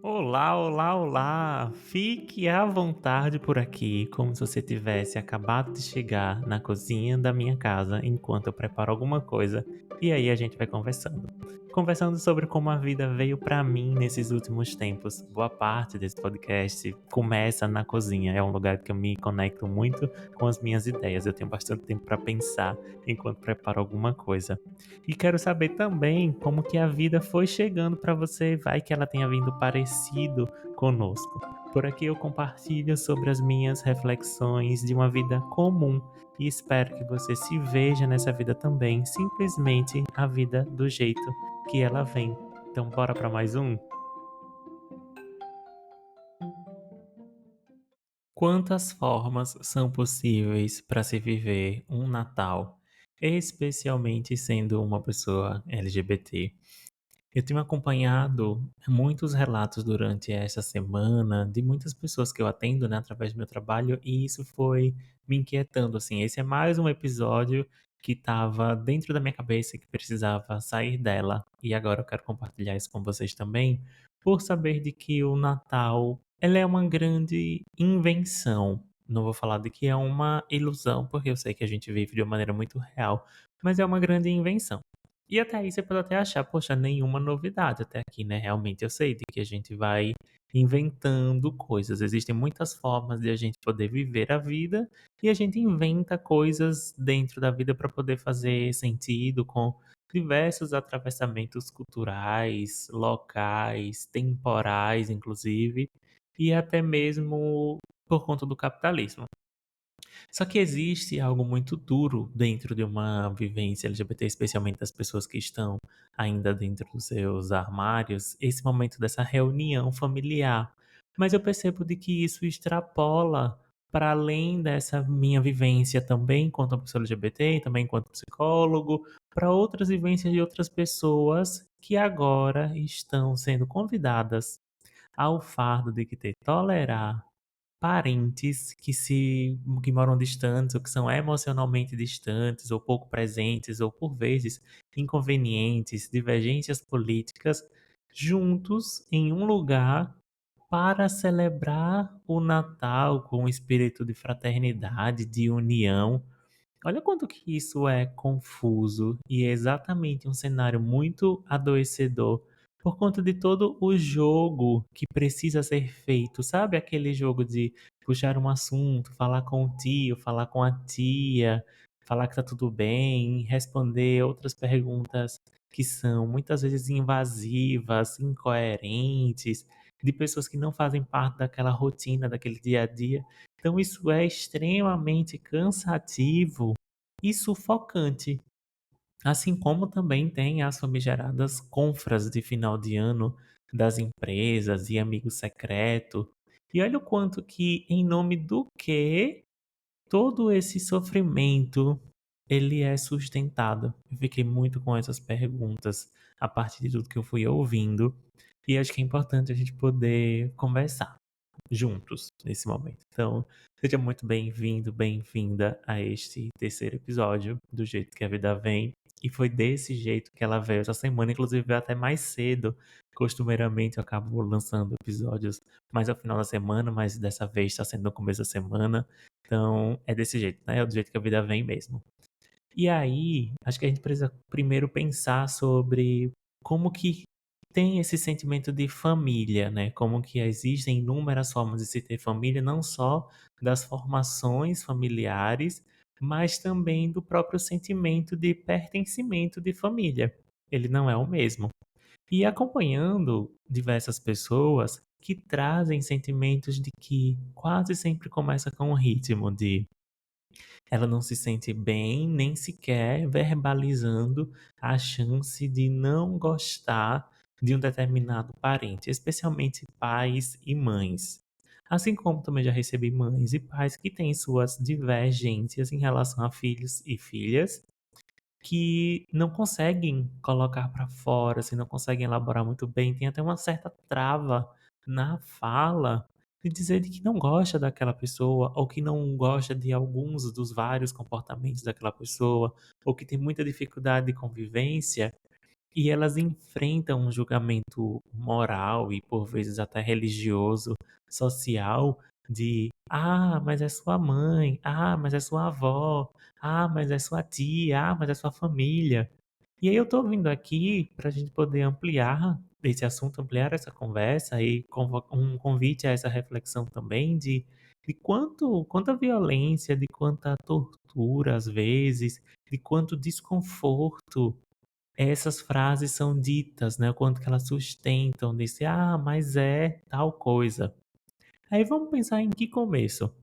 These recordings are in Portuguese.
Olá, olá, olá! Fique à vontade por aqui, como se você tivesse acabado de chegar na cozinha da minha casa enquanto eu preparo alguma coisa, e aí a gente vai conversando. Conversando sobre como a vida veio pra mim nesses últimos tempos. Boa parte desse podcast começa na cozinha, é um lugar que eu me conecto muito com as minhas ideias. Eu tenho bastante tempo para pensar enquanto preparo alguma coisa. E quero saber também como que a vida foi chegando para você, vai que ela tenha vindo parecido conosco. Por aqui eu compartilho sobre as minhas reflexões de uma vida comum e espero que você se veja nessa vida também, simplesmente a vida do jeito que ela vem. Então bora para mais um? Quantas formas são possíveis para se viver um Natal, especialmente sendo uma pessoa LGBT? Eu tenho acompanhado muitos relatos durante essa semana de muitas pessoas que eu atendo, né, através do meu trabalho, e isso foi me inquietando, assim. Esse é mais um episódio que estava dentro da minha cabeça e que precisava sair dela. E agora eu quero compartilhar isso com vocês também, por saber de que o Natal, ela é uma grande invenção. Não vou falar de que é uma ilusão, porque eu sei que a gente vive de uma maneira muito real, mas é uma grande invenção. E até aí você pode até achar, poxa, nenhuma novidade até aqui, né? Realmente eu sei de que a gente vai inventando coisas. Existem muitas formas de a gente poder viver a vida e a gente inventa coisas dentro da vida para poder fazer sentido com diversos atravessamentos culturais, locais, temporais, inclusive, e até mesmo por conta do capitalismo. Só que existe algo muito duro dentro de uma vivência LGBT, especialmente das pessoas que estão ainda dentro dos seus armários, esse momento dessa reunião familiar. Mas eu percebo de que isso extrapola para além dessa minha vivência também enquanto uma pessoa LGBT, também enquanto psicólogo, para outras vivências de outras pessoas que agora estão sendo convidadas ao fardo de que ter tolerar parentes que moram distantes ou que são emocionalmente distantes ou pouco presentes ou, por vezes, inconvenientes, divergências políticas, juntos em um lugar para celebrar o Natal com um espírito de fraternidade, de união. Olha quanto que isso é confuso e é exatamente um cenário muito adoecedor por conta de todo o jogo que precisa ser feito, sabe? Aquele jogo de puxar um assunto, falar com o tio, falar com a tia, falar que tá tudo bem, responder outras perguntas que são muitas vezes invasivas, incoerentes, de pessoas que não fazem parte daquela rotina, daquele dia a dia. Então isso é extremamente cansativo e sufocante. Assim como também tem as famigeradas confras de final de ano das empresas e amigo secreto. E olha o quanto que, em nome do que todo esse sofrimento ele é sustentado. Eu fiquei muito com essas perguntas a partir de tudo que eu fui ouvindo. E acho que é importante a gente poder conversar juntos nesse momento. Então, seja muito bem-vindo, bem-vinda a este terceiro episódio do Jeito que a Vida Vem. E foi desse jeito que ela veio essa semana, inclusive veio até mais cedo. Costumeiramente eu acabo lançando episódios mais ao final da semana, mas dessa vez está sendo no começo da semana. Então é desse jeito, né? É do jeito que a vida vem mesmo. E aí, acho que a gente precisa primeiro pensar sobre como que tem esse sentimento de família, né? Como que existem inúmeras formas de se ter família, não só das formações familiares, mas também do próprio sentimento de pertencimento de família. Ele não é o mesmo. E acompanhando diversas pessoas que trazem sentimentos de que quase sempre começa com um ritmo de ela não se sente bem, nem sequer verbalizando a chance de não gostar de um determinado parente, especialmente pais e mães. Assim como também já recebi mães e pais que têm suas divergências em relação a filhos e filhas, que não conseguem colocar para fora, assim, não conseguem elaborar muito bem, tem até uma certa trava na fala de dizer de que não gosta daquela pessoa, ou que não gosta de alguns dos vários comportamentos daquela pessoa, ou que tem muita dificuldade de convivência, e elas enfrentam um julgamento moral e por vezes até religioso, social, de: "Ah, mas é sua mãe. Ah, mas é sua avó. Ah, mas é sua tia. Ah, mas é sua família". E aí eu tô vindo aqui para a gente poder ampliar esse assunto, ampliar essa conversa e um convite a essa reflexão também de quanta violência, de quanta tortura às vezes, de quanto desconforto essas frases são ditas, né, o quanto que elas sustentam desse: "Ah, mas é tal coisa". Aí vamos pensar em que começo?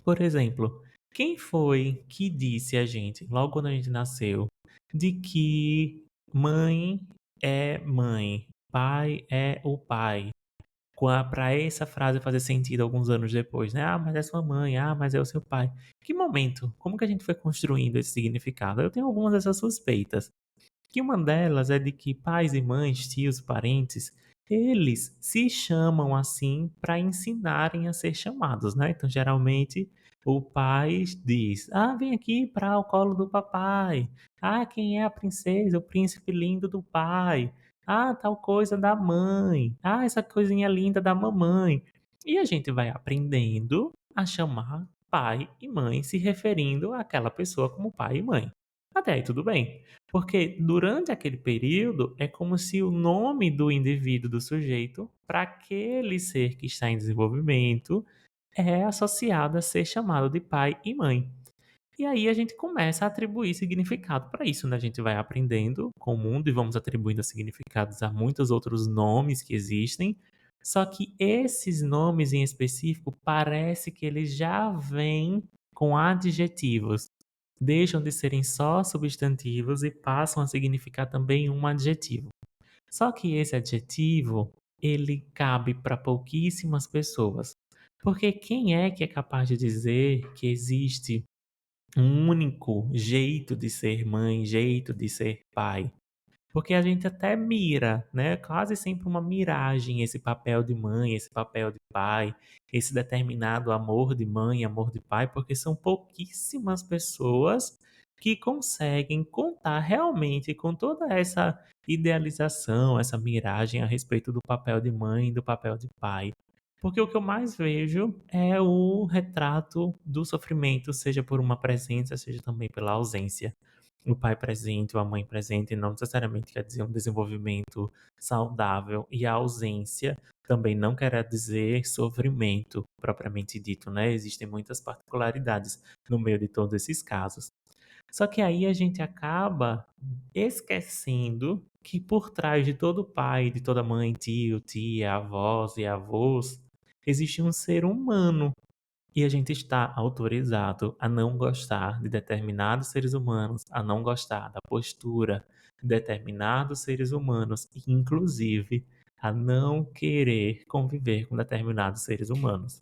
Por exemplo, quem foi que disse a gente, logo quando a gente nasceu, de que mãe é mãe, pai é o pai? Para essa frase fazer sentido alguns anos depois, né? Ah, mas é sua mãe, ah, mas é o seu pai. Que momento? Como que a gente foi construindo esse significado? Eu tenho algumas dessas suspeitas. Que uma delas é de que pais e mães, tios, parentes, eles se chamam assim para ensinarem a ser chamados, né? Então, geralmente, o pai diz: "Ah, vem aqui para o colo do papai. Ah, quem é a princesa, o príncipe lindo do pai. Ah, tal coisa da mãe. Ah, essa coisinha linda da mamãe". E a gente vai aprendendo a chamar pai e mãe, se referindo àquela pessoa como pai e mãe. Até aí tudo bem. Porque durante aquele período é como se o nome do indivíduo, do sujeito, para aquele ser que está em desenvolvimento, é associado a ser chamado de pai e mãe. E aí a gente começa a atribuir significado para isso, né? A gente vai aprendendo com o mundo e vamos atribuindo significados a muitos outros nomes que existem. Só que esses nomes em específico parece que eles já vêm com adjetivos. Deixam de serem só substantivos e passam a significar também um adjetivo. Só que esse adjetivo, ele cabe para pouquíssimas pessoas. Porque quem é que é capaz de dizer que existe um único jeito de ser mãe, jeito de ser pai? Porque a gente até mira, né, quase sempre uma miragem esse papel de mãe, esse papel de pai, esse determinado amor de mãe, amor de pai, porque são pouquíssimas pessoas que conseguem contar realmente com toda essa idealização, essa miragem a respeito do papel de mãe e do papel de pai. Porque o que eu mais vejo é o retrato do sofrimento, seja por uma presença, seja também pela ausência. O pai presente ou a mãe presente não necessariamente quer dizer um desenvolvimento saudável, e a ausência também não quer dizer sofrimento propriamente dito, né? Existem muitas particularidades no meio de todos esses casos. Só que aí a gente acaba esquecendo que por trás de todo pai, de toda mãe, tio, tia, avós e avós, existe um ser humano e a gente está autorizado a não gostar de determinados seres humanos, a não gostar da postura de determinados seres humanos, e inclusive a não querer conviver com determinados seres humanos.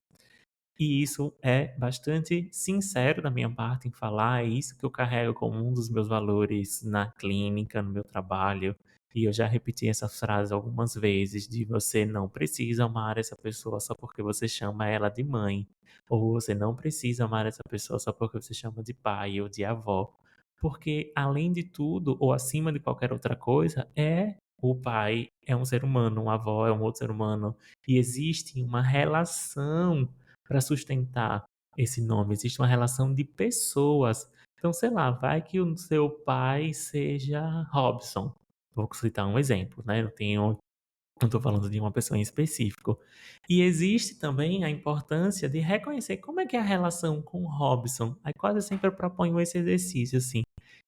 E isso é bastante sincero da minha parte em falar, é isso que eu carrego como um dos meus valores na clínica, no meu trabalho. E eu já repeti essa frase algumas vezes de você não precisa amar essa pessoa só porque você chama ela de mãe, ou você não precisa amar essa pessoa só porque você chama de pai ou de avó. Porque além de tudo, ou acima de qualquer outra coisa, o pai é um ser humano, uma avó é um outro ser humano, e existe uma relação para sustentar esse nome, existe uma relação de pessoas. Então, sei lá, vai que o seu pai seja Robson. Vou citar um exemplo, né? Não estou falando de uma pessoa em específico. E existe também a importância de reconhecer como é que é a relação com Robson. Aí quase sempre eu proponho esse exercício assim.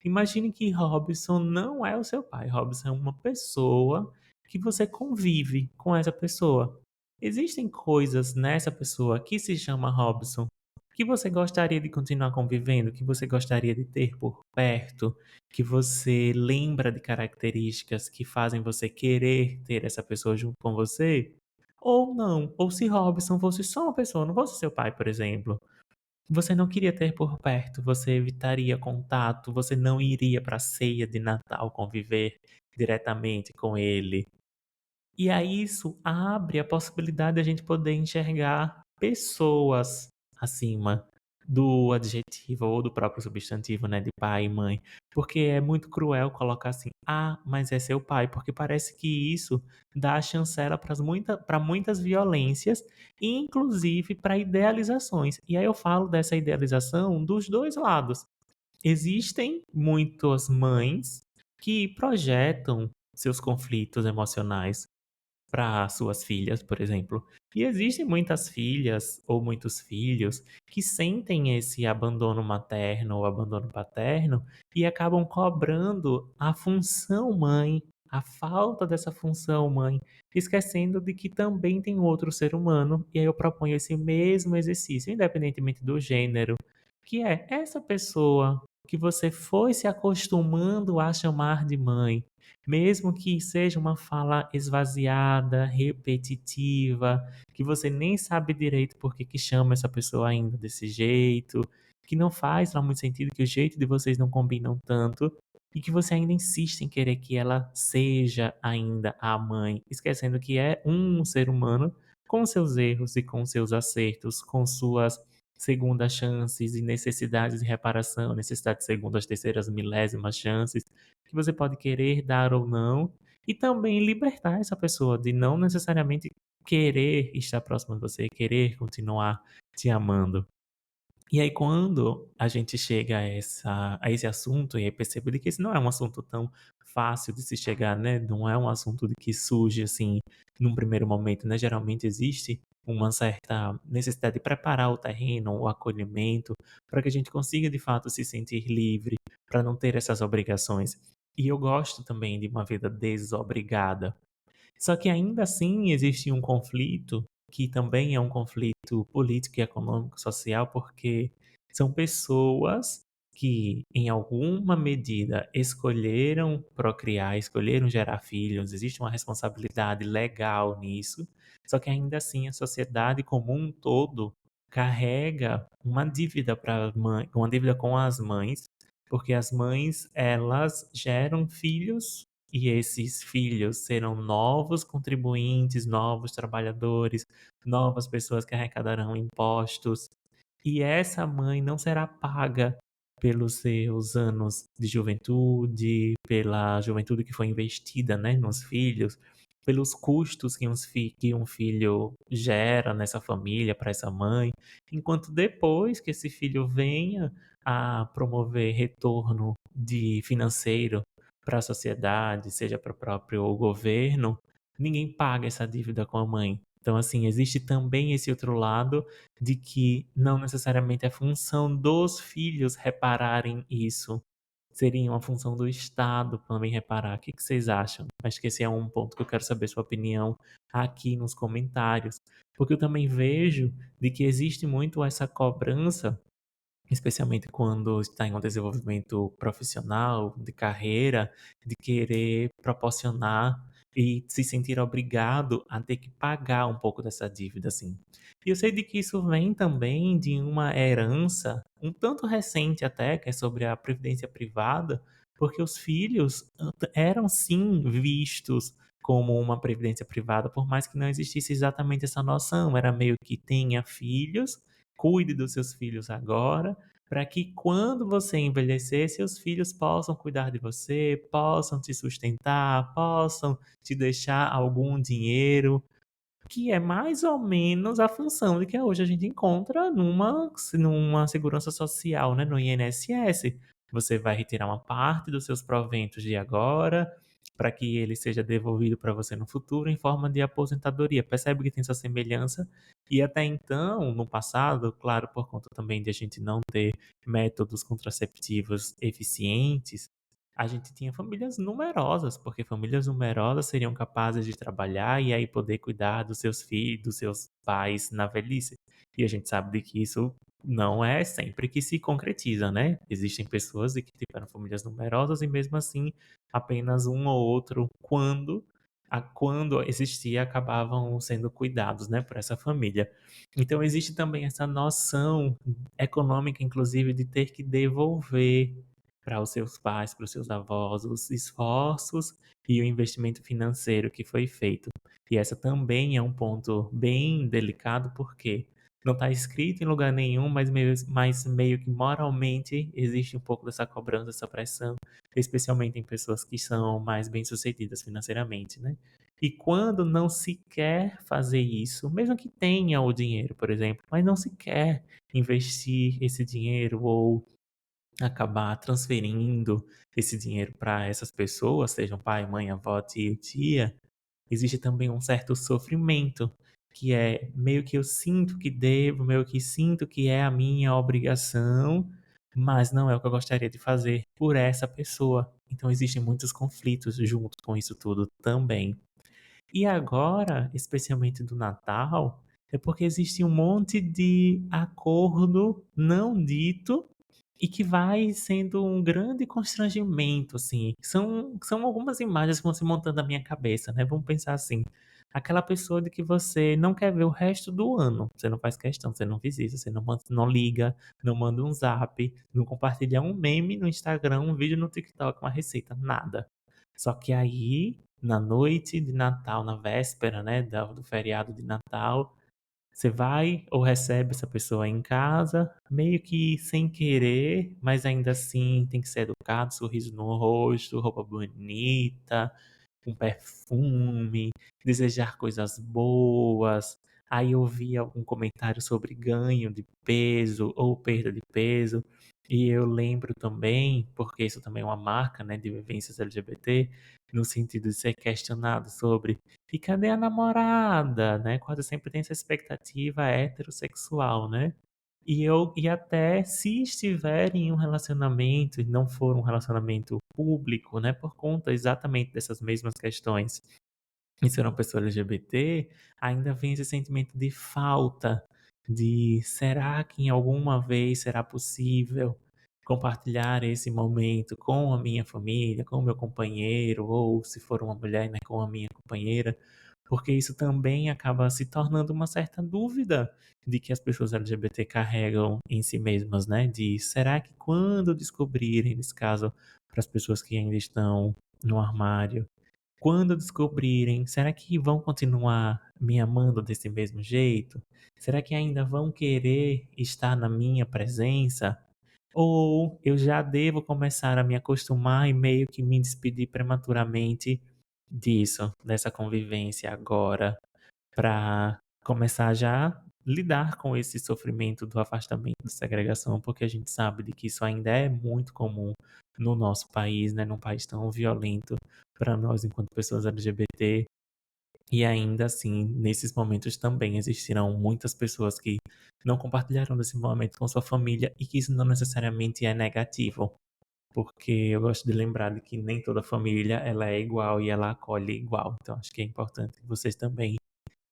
Imagine que Robson não é o seu pai. Robson é uma pessoa que você convive com essa pessoa. Existem coisas nessa pessoa que se chama Robson que você gostaria de continuar convivendo, que você gostaria de ter por perto, que você lembra de características que fazem você querer ter essa pessoa junto com você, ou não. Ou se Robson fosse só uma pessoa, não fosse seu pai, por exemplo, você não queria ter por perto, você evitaria contato, você não iria para a ceia de Natal conviver diretamente com ele. E aí isso abre a possibilidade de a gente poder enxergar pessoas acima do adjetivo ou do próprio substantivo, né, de pai e mãe. porque é muito cruel colocar assim: "Ah, mas é seu pai", porque parece que isso dá a chancela para muitas violências, inclusive para idealizações. E aí eu falo dessa idealização dos 2 lados. Existem muitas mães que projetam seus conflitos emocionais para suas filhas, por exemplo. E existem muitas filhas ou muitos filhos que sentem esse abandono materno ou abandono paterno e acabam cobrando a função mãe, a falta dessa função mãe, esquecendo de que também tem outro ser humano. E aí eu proponho esse mesmo exercício, independentemente do gênero, que é essa pessoa que você foi se acostumando a chamar de mãe, mesmo que seja uma fala esvaziada, repetitiva, que você nem sabe direito por que que chama essa pessoa ainda desse jeito, que não faz lá muito sentido, que o jeito de vocês não combinam tanto, e que você ainda insiste em querer que ela seja ainda a mãe, esquecendo que é um ser humano com seus erros e com seus acertos, com suas segundas chances e necessidades de reparação, necessidade de segundas, terceiras, milésimas chances, que você pode querer dar ou não, e também libertar essa pessoa de não necessariamente querer estar próximo de você, querer continuar te amando. E aí quando a gente chega a esse assunto, e aí percebo de que esse não é um assunto tão fácil de se chegar, né, não é um assunto de que surge, assim, num primeiro momento, né, geralmente existe uma certa necessidade de preparar o terreno, o acolhimento, para que a gente consiga de fato se sentir livre, para não ter essas obrigações. E eu gosto também de uma vida desobrigada. Só que ainda assim existe um conflito, que também é um conflito político e econômico social, porque são pessoas que, em alguma medida, escolheram procriar, escolheram gerar filhos, existe uma responsabilidade legal nisso, só que ainda assim a sociedade como um todo carrega uma dívida para mãe, uma dívida com as mães, porque as mães, elas geram filhos e esses filhos serão novos contribuintes, novos trabalhadores, novas pessoas que arrecadarão impostos. E essa mãe não será paga pelos seus anos de juventude, pela juventude que foi investida, né, nos filhos, pelos custos que um filho gera nessa família para essa mãe, enquanto depois que esse filho venha a promover retorno de financeiro para a sociedade, seja para o próprio governo, ninguém paga essa dívida com a mãe. Então, assim, existe também esse outro lado de que não necessariamente é função dos filhos repararem isso. Seria uma função do Estado também reparar. O que que vocês acham? Acho que esse é um ponto que eu quero saber sua opinião aqui nos comentários. Porque eu também vejo de que existe muito essa cobrança, especialmente quando está em um desenvolvimento profissional, de carreira, de querer proporcionar e se sentir obrigado a ter que pagar um pouco dessa dívida, assim. E eu sei de que isso vem também de uma herança, um tanto recente até, que é sobre a previdência privada, porque os filhos eram sim vistos como uma previdência privada, por mais que não existisse exatamente essa noção, era meio que tenha filhos, cuide dos seus filhos agora, para que quando você envelhecer, seus filhos possam cuidar de você, possam te sustentar, possam te deixar algum dinheiro, que é mais ou menos a função de que hoje a gente encontra numa segurança social, né, no INSS. Você vai retirar uma parte dos seus proventos de agora, para que ele seja devolvido para você no futuro em forma de aposentadoria. Percebe que tem essa semelhança? E até então, no passado, claro, por conta também de a gente não ter métodos contraceptivos eficientes, a gente tinha famílias numerosas, porque famílias numerosas seriam capazes de trabalhar e aí poder cuidar dos seus filhos, dos seus pais na velhice. E a gente sabe de que isso não é sempre que se concretiza, né? Existem pessoas que tiveram famílias numerosas e mesmo assim apenas um ou outro, quando existia, acabavam sendo cuidados, né, por essa família. Então existe também essa noção econômica, inclusive, de ter que devolver para os seus pais, para os seus avós, os esforços e o investimento financeiro que foi feito. E essa também é um ponto bem delicado, por quê? Não está escrito em lugar nenhum, mas meio que moralmente existe um pouco dessa cobrança, dessa pressão, especialmente em pessoas que são mais bem-sucedidas financeiramente, né. E quando não se quer fazer isso, mesmo que tenha o dinheiro, por exemplo, mas não se quer investir esse dinheiro ou acabar transferindo esse dinheiro para essas pessoas, sejam pai, mãe, avó, tio, tia, existe também um certo sofrimento, que é meio que eu sinto que devo, meio que sinto que é a minha obrigação, mas não é o que eu gostaria de fazer por essa pessoa. Então existem muitos conflitos junto com isso tudo também. E agora, especialmente do Natal, é porque existe um monte de acordo não dito e que vai sendo um grande constrangimento, assim. São algumas imagens que vão se montando na minha cabeça, né? Vamos pensar assim. Aquela pessoa de que você não quer ver o resto do ano. Você não faz questão, você não visita, você não liga, não manda um zap, não compartilha um meme no Instagram, um vídeo no TikTok, uma receita, nada. Só que aí, na noite de Natal, na véspera, né, do feriado de Natal, você vai ou recebe essa pessoa em casa, meio que sem querer, mas ainda assim tem que ser educado, sorriso no rosto, roupa bonita, um perfume, desejar coisas boas. Aí eu vi algum comentário sobre ganho de peso ou perda de peso. E eu lembro também, porque isso também é uma marca, né, de vivências LGBT, no sentido de ser questionado sobre e cadê a namorada, né? Quase sempre tem essa expectativa heterossexual, né? E até se estiver em um relacionamento e não for um relacionamento público, né, por conta exatamente dessas mesmas questões, e ser uma pessoa LGBT, ainda vem esse sentimento de falta, de será que em alguma vez será possível compartilhar esse momento com a minha família, com o meu companheiro, ou se for uma mulher, né, com a minha companheira, porque isso também acaba se tornando uma certa dúvida de que as pessoas LGBT carregam em si mesmas, né? De será que quando descobrirem, nesse caso, para as pessoas que ainda estão no armário, quando descobrirem, será que vão continuar me amando desse mesmo jeito? Será que ainda vão querer estar na minha presença? Ou eu já devo começar a me acostumar e meio que me despedir prematuramente disso, dessa convivência agora, para começar já a lidar com esse sofrimento do afastamento, da segregação, porque a gente sabe de que isso ainda é muito comum no nosso país, né, num país tão violento para nós enquanto pessoas LGBT. E ainda assim, nesses momentos também existirão muitas pessoas que não compartilharão desse momento com sua família e que isso não necessariamente é negativo, porque eu gosto de lembrar de que nem toda família ela é igual e ela acolhe igual. Então acho que é importante que vocês também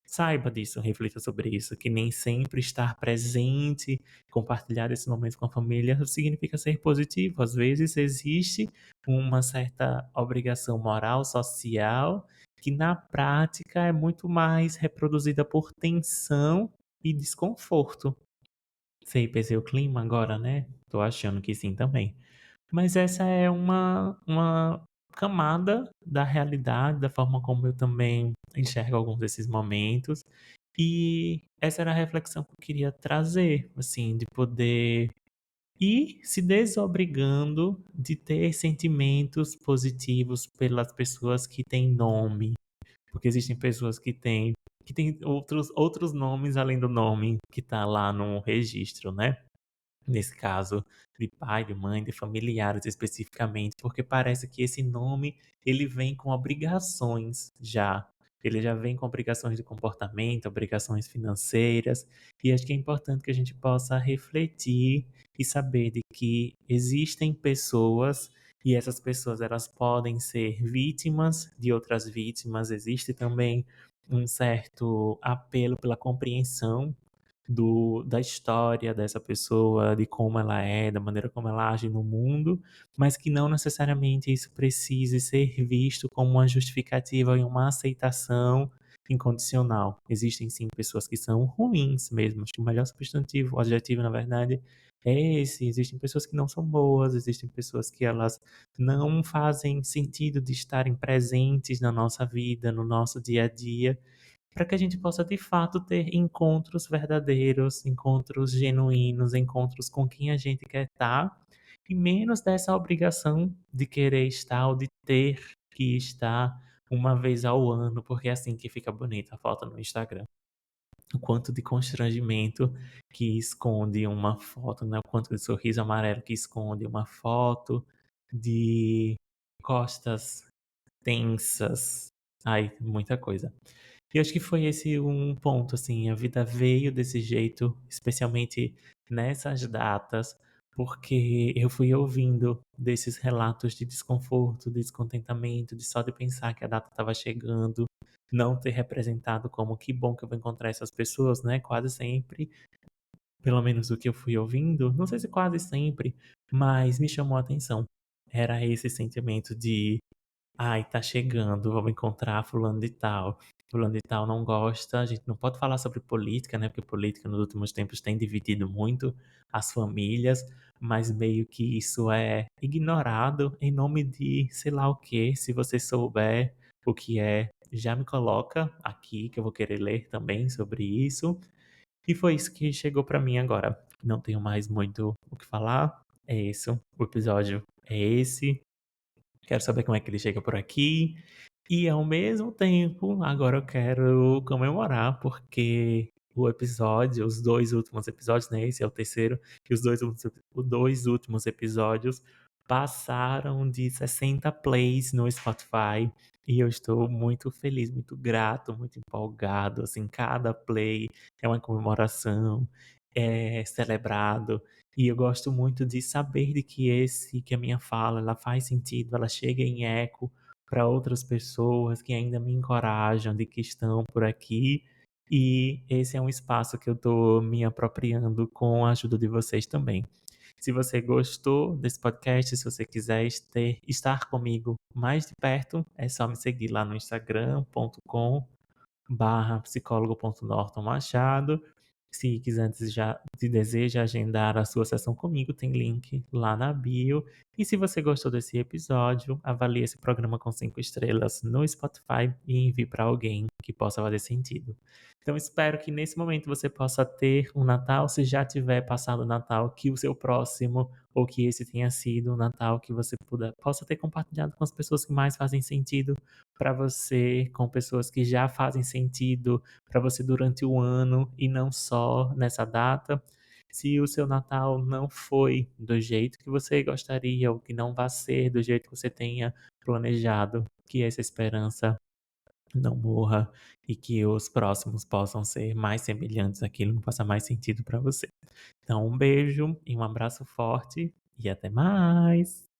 saiba disso, reflita sobre isso, que nem sempre estar presente, compartilhar esse momento com a família significa ser positivo. Às vezes existe uma certa obrigação moral, social, que na prática é muito mais reproduzida por tensão e desconforto. Sei, pensei o clima agora, né? Tô achando que sim também. Mas essa é uma camada da realidade, da forma como eu também enxergo alguns desses momentos. E essa era a reflexão que eu queria trazer, assim, de poder ir se desobrigando de ter sentimentos positivos pelas pessoas que têm nome. Porque existem pessoas que têm outros nomes além do nome que tá lá no registro, né? Nesse caso, de pai, de mãe, de familiares especificamente, porque parece que esse nome ele vem com obrigações já. Ele já vem com obrigações de comportamento, obrigações financeiras, e acho que é importante que a gente possa refletir e saber de que existem pessoas e essas pessoas elas podem ser vítimas de outras vítimas. Existe também um certo apelo pela compreensão da história dessa pessoa, de como ela é, da maneira como ela age no mundo, mas que não necessariamente isso precise ser visto como uma justificativa e uma aceitação incondicional. Existem sim pessoas que são ruins mesmo, acho que o melhor substantivo, o adjetivo na verdade, é esse. Existem pessoas que não são boas, existem pessoas que elas não fazem sentido de estarem presentes na nossa vida, no nosso dia a dia, para que a gente possa de fato ter encontros verdadeiros, encontros genuínos, encontros com quem a gente quer estar, e menos dessa obrigação de querer estar ou de ter que estar uma vez ao ano, porque é assim que fica bonita a foto no Instagram. O quanto de constrangimento que esconde uma foto, né? O quanto de sorriso amarelo que esconde uma foto, de costas tensas. Ai, muita coisa. E acho que foi esse um ponto, assim, a vida veio desse jeito, especialmente nessas datas, porque eu fui ouvindo desses relatos de desconforto, de descontentamento, de só de pensar que a data estava chegando, não ter representado como que bom que eu vou encontrar essas pessoas, né? Quase sempre, pelo menos o que eu fui ouvindo, não sei se quase sempre, mas me chamou a atenção. Era esse sentimento de ai, tá chegando, vamos encontrar fulano de tal. Fulano de tal não gosta, a gente não pode falar sobre política, né? Porque política nos últimos tempos tem dividido muito as famílias, mas meio que isso é ignorado em nome de sei lá o quê. Se você souber o que é, já me coloca aqui que eu vou querer ler também sobre isso. E foi isso que chegou pra mim agora. Não tenho mais muito o que falar. É isso. O episódio é esse. Quero saber como é que ele chega por aqui. E ao mesmo tempo, agora eu quero comemorar, porque o episódio, os dois últimos episódios, né? Esse é o terceiro, e os dois últimos episódios passaram de 60 plays no Spotify. E eu estou muito feliz, muito grato, muito empolgado. Assim, cada play é uma comemoração, é celebrado. E eu gosto muito de saber de que a minha fala, ela faz sentido, ela chega em eco para outras pessoas que ainda me encorajam, de que estão por aqui. E esse é um espaço que eu estou me apropriando com a ajuda de vocês também. Se você gostou desse podcast, se você quiser estar comigo mais de perto, é só me seguir lá no instagram.com/psicólogo.norton_machado. Se quiser deseja agendar a sua sessão comigo, tem link lá na bio. E se você gostou desse episódio, avalie esse programa com 5 estrelas no Spotify e envie para alguém que possa fazer sentido. Então espero que nesse momento você possa ter um Natal, se já tiver passado o Natal, que o seu próximo ou que esse tenha sido um Natal que você possa ter compartilhado com as pessoas que mais fazem sentido para você, com pessoas que já fazem sentido para você durante o ano e não só nessa data. Se o seu Natal não foi do jeito que você gostaria ou que não vai ser do jeito que você tenha planejado, que essa esperança não morra e que os próximos possam ser mais semelhantes àquilo que faça mais sentido para você. Então, um beijo e um abraço forte e até mais!